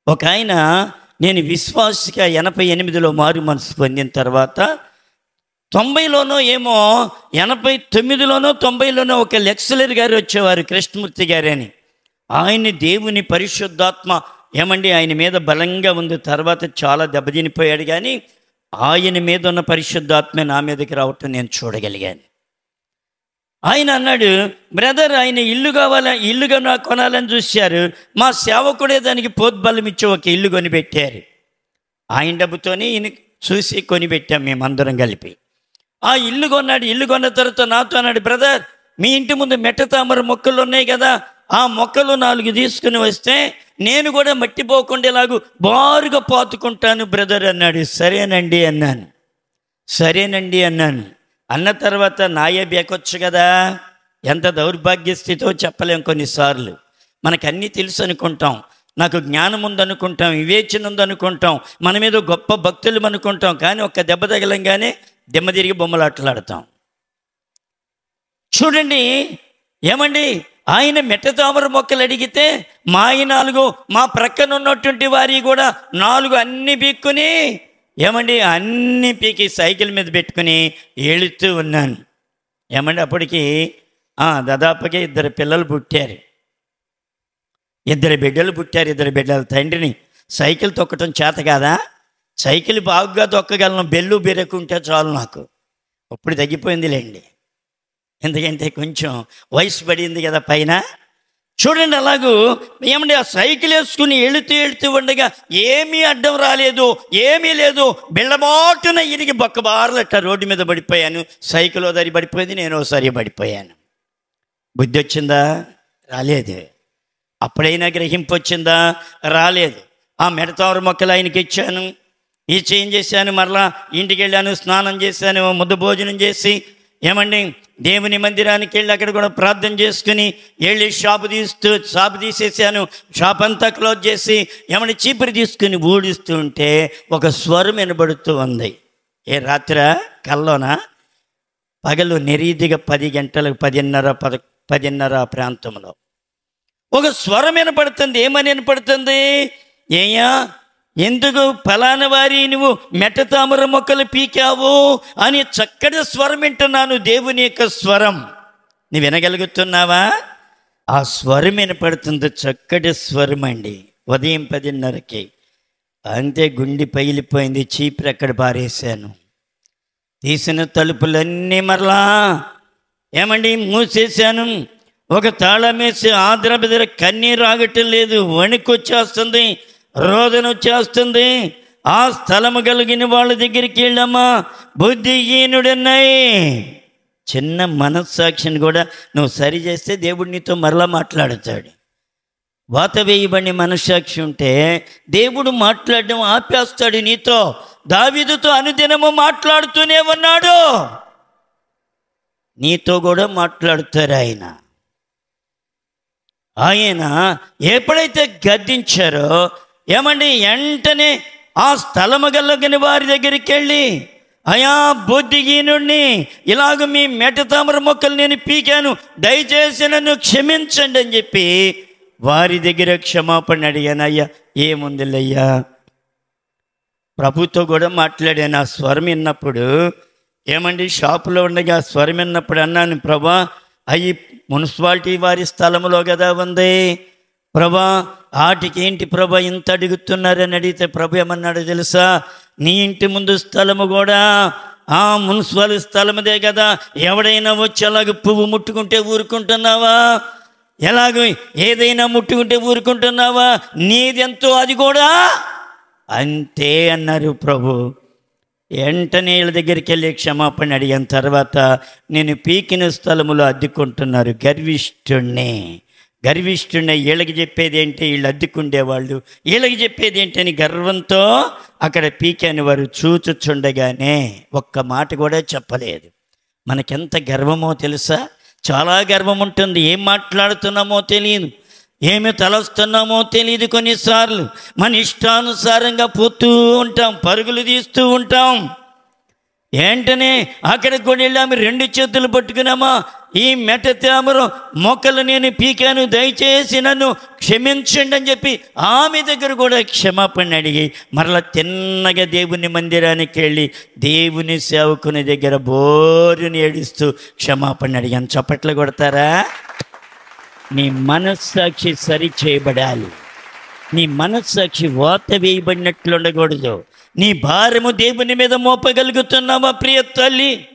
ఒక ఆయన, నేను విశ్వాసిగా 88లో మారు మనసు పొందిన తర్వాత 90లోనో ఏమో 89లోనో 90లోనో ఒక లెక్చరర్ గారు వచ్చేవారు, కృష్ణమూర్తి గారు అని. ఆయన్ని దేవుని పరిశుద్ధాత్మ ఆయన మీద బలంగా ఉంది. తర్వాత చాలా దెబ్బతినిపోయాడు, కానీ ఆయన మీద ఉన్న పరిశుద్ధాత్మ నా మీదకి రావటం నేను చూడగలిగాను. ఆయన అన్నాడు, బ్రదర్, ఆయన ఇల్లుగా నాకు కొనాలని చూశారు. మా సేవకుడే దానికి పోద్బలం ఇచ్చి ఒక ఇల్లు కొనిపెట్టారు. ఆయన డబ్బుతోనే ఈయన చూసి కొనిపెట్టాం మేమందరం కలిపి. ఆ ఇల్లు కొన్నాడు. ఇల్లు కొన్న తర్వాత నాతో అన్నాడు, బ్రదర్, మీ ఇంటి ముందు మెట్ట తామర మొక్కలు ఉన్నాయి కదా, ఆ మొక్కలు 4 తీసుకుని వస్తే నేను కూడా మట్టిపోకుండా ఇలాగూ బారుగా పాతుకుంటాను బ్రదర్ అన్నాడు. సరేనండి అన్నాను. అన్న తర్వాత నాయే బేకొచ్చు కదా. ఎంత దౌర్భాగ్య స్థితితో చెప్పలేం. కొన్నిసార్లు మనకు అన్నీ తెలుసు అనుకుంటాం, నాకు జ్ఞానం ఉందనుకుంటాం, వివేచన ఉందనుకుంటాం, మన మీద గొప్ప భక్తులు అనుకుంటాం. కానీ ఒక్క దెబ్బ తగలంగానే దెమ్మ తిరిగి బొమ్మలాటలాడతాం. చూడండి, ఆయన మెట్ట తామర మొక్కలు అడిగితే మా 4, మా ప్రక్కన ఉన్నటువంటి వారి కూడా 4 అన్నీ పీక్కుని అన్నీ పీకి సైకిల్ మీద పెట్టుకుని ఏళుతూ ఉన్నాను. అప్పటికి దాదాపుగా 2 పిల్లలు పుట్టారు. 2 బిడ్డలు పుట్టారు. 2 బిడ్డల తండ్రిని. సైకిల్ తొక్కటం చేత కాదా? సైకిల్ బాగుగా తొక్కగలను, బెల్లు బెరకుంటే చాలు నాకు. అప్పుడు తగ్గిపోయిందిలేండి, ఎందుకంటే కొంచెం వయసు పడింది కదా పైన. చూడండి, అలాగూ ఆ సైకిల్ వేసుకుని వెళుతూ ఉండగా ఏమీ అడ్డం రాలేదు, ఏమీ లేదు. బిళ్ళబాటున ఇరిగి బొక్కబారులట్ట రోడ్డు మీద పడిపోయాను. సైకిల్ ఓసారి పడిపోయింది, నేను ఓసారి పడిపోయాను. బుద్ధి వచ్చిందా? రాలేదు. అప్పుడైనా గ్రహింపు వచ్చిందా? రాలేదు. ఆ మెడతావర మొక్కలు ఆయనకి ఇచ్చాను, ఏం చేశాను, మరలా ఇంటికి వెళ్ళాను, స్నానం చేశాను, ముద్ద భోజనం చేసి దేవుని మందిరానికి వెళ్ళి అక్కడ కూడా ప్రార్థన చేసుకుని వెళ్ళి షాపు తీసేసాను. షాప్ అంతా క్లోజ్ చేసి చీపురు తీసుకుని ఊడిస్తూ ఉంటే ఒక స్వరం వినబడుతూ ఉంది. ఏ రాత్రా? కల్లోనా? పగలు నిరీదిగా 10 గంటలకు 10:30 ప్రాంతంలో ఒక స్వరం వినపడుతుంది. ఏమని వినపడుతుంది? ఎందుకు ఫలానా వారి నువ్వు మెట్ట తామర మొక్కలు పీకావు అని చక్కటి స్వరం వింటున్నాను. దేవుని యొక్క స్వరం నువ్వు వినగలుగుతున్నావా? ఆ స్వరం వినపడుతుంది, చక్కటి స్వరం అండి. ఉదయం 10:30కి. అంతే, గుండె పగిలిపోయింది. చీపురు అక్కడ పారేశాను. తీసిన తలుపులన్నీ మరలా మూసేశాను. ఒక తాళం వేసి ఆద్రబెదర కన్నీరు ఆగటం లేదు, వణికి వచ్చేస్తుంది, రోదన వచ్చేస్తుంది. ఆ స్థలము కలిగిన వాళ్ళ దగ్గరికి వెళ్ళమ్మా, బుద్ధిహీనుడున్నాయి. చిన్న మనస్సాక్షిని కూడా నువ్వు సరి చేస్తే దేవుడు నీతో మరలా మాట్లాడుతాడు. వాత వేయబడిన మనస్సాక్షి ఉంటే దేవుడు మాట్లాడడం ఆపేస్తాడు నీతో. దావీదుతో అనుదినము మాట్లాడుతూనే ఉన్నాడు. నీతో కూడా మాట్లాడుతారు ఆయన ఎప్పుడైతే గద్దించారో వెంటనే ఆ స్థలము గల్లని వారి దగ్గరికి వెళ్ళి, అయా బుద్ధిహీనుడిని, ఇలాగ మీ మెట్ట తామర మొక్కలు నేను పీకాను, దయచేసి నన్ను క్షమించండి అని చెప్పి వారి దగ్గర క్షమాపణ అడిగాను. అయ్యా ఏముందిలయ్యా, ప్రభుతో కూడా మాట్లాడాను. ఆ స్వరం విన్నప్పుడు షాపులో ఉండగా స్వరం విన్నప్పుడు అన్నాను, ప్రభా అయ్యి మున్సిపాలిటీ వారి స్థలంలో కదా ఉంది ప్రభా, వాటికి ఏంటి ప్రభా ఇంత అడుగుతున్నారని అడిగితే ప్రభు ఏమన్నాడు తెలుసా? నీ ఇంటి ముందు స్థలము కూడా ఆ మున్సిపల్ స్థలముదే కదా, ఎవడైనా వచ్చి అలాగ పువ్వు ముట్టుకుంటే ఊరుకుంటున్నావా? ఎలాగో ఏదైనా ముట్టుకుంటే ఊరుకుంటున్నావా? నీదెంతో అది కూడా అంతే అన్నారు ప్రభు. వెంటనే వీళ్ళ దగ్గరికి వెళ్ళి క్షమాపణ అడిగిన తర్వాత, నేను పీకిన స్థలములో అద్దెకుంటున్నారు, గర్విష్ఠుడిని వీళ్ళకి చెప్పేది ఏంటి, వీళ్ళు అద్దెకుండేవాళ్ళు, వీళ్ళకి చెప్పేది ఏంటని గర్వంతో అక్కడ పీకాని వారు చూచుచుండగానే ఒక్క మాట కూడా చెప్పలేదు. మనకెంత గర్వమో తెలుసా? చాలా గర్వం ఉంటుంది. ఏం మాట్లాడుతున్నామో తెలియదు, ఏమి తలస్తున్నామో తెలియదు. కొన్నిసార్లు మన ఇష్టానుసారంగా పోతూ ఉంటాం, పరుగులు తీస్తూ ఉంటాం. వెంటనే అక్కడికి కూడా వెళ్ళాము, 2 చేతులు పట్టుకున్నామా, ఈ మెట్టతామర మొక్కలు నేను పీకాను, దయచేసి నన్ను క్షమించండి అని చెప్పి ఆమె దగ్గర కూడా క్షమాపణ అడిగి మరలా తిన్నగా దేవుని మందిరానికి వెళ్ళి దేవుని సేవకుని దగ్గర బోరుని ఏడుస్తూ క్షమాపణ అడిగాను. చప్పట్లు కొడతారా? నీ మనస్సాక్షి సరి చేయబడాలి. నీ మనస్సాక్షి వాత వేయబడినట్లు ఉండకూడదు. నీ భారము దేవుని మీద మోపగలుగుతున్నావా ప్రియ తల్లి?